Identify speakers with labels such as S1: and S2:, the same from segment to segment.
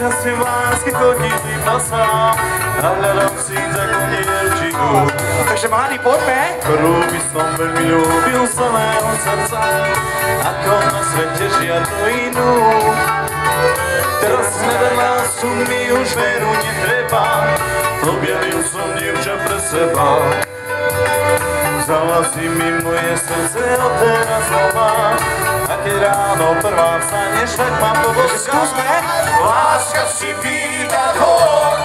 S1: Láska si v láske chodí iba sám a hľadám si takú dievčinu.
S2: Takže mladí, poďme.
S1: Ktorú by som veľmi ľúbil z celého srdca, ako na svete žiadnu inú. Teraz sme veľa sú, mi už veru netreba, objavil som dievča pre seba. Vzala si mi moje srdce od teraz znova, a keď ráno prvá vstaneš, tak ma poboská. Láska si pýta dvor,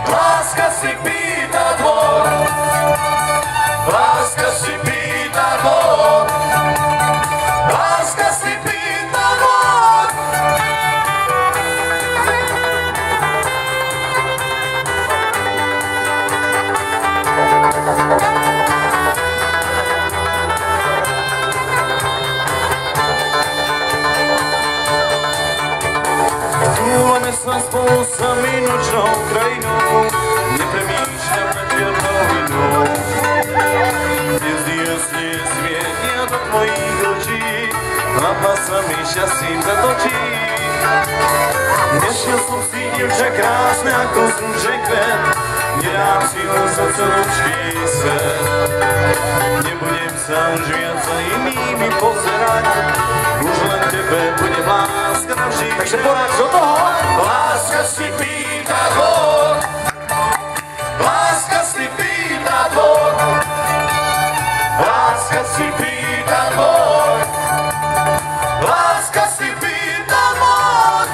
S1: láska si pýta dvor, láska si pýta dvor, láska si pýta dvor. Túlame sa spolu sami nočnou krajinou, nepremýšľam nad žiadnou inou. Hviezdy jasne svietia do tvojich očí, hlava sa mi šťastím zatočí. Nešiel som si dievča krásne ako slnček kvet, nedám si ho za celúčký svet. Nebudem sa už viac za inými pozerať, už len tebe bude láska navždy.
S2: Takže poráď do toho.
S1: Láska si pýta dvor, láska si pýta dvor, láska si pýta dvor, láska si pýta dvor.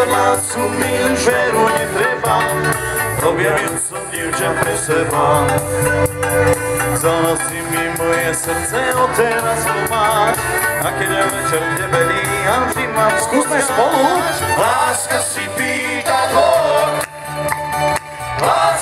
S1: Lásu mi už veru netreba, objavil som dievča pre seba. Vzala si mi moje srdce, odteraz ho máš, a keď ja večer tebe líham, vždy mám
S2: skúsme spolu.
S1: Láska si pýta dvor, láska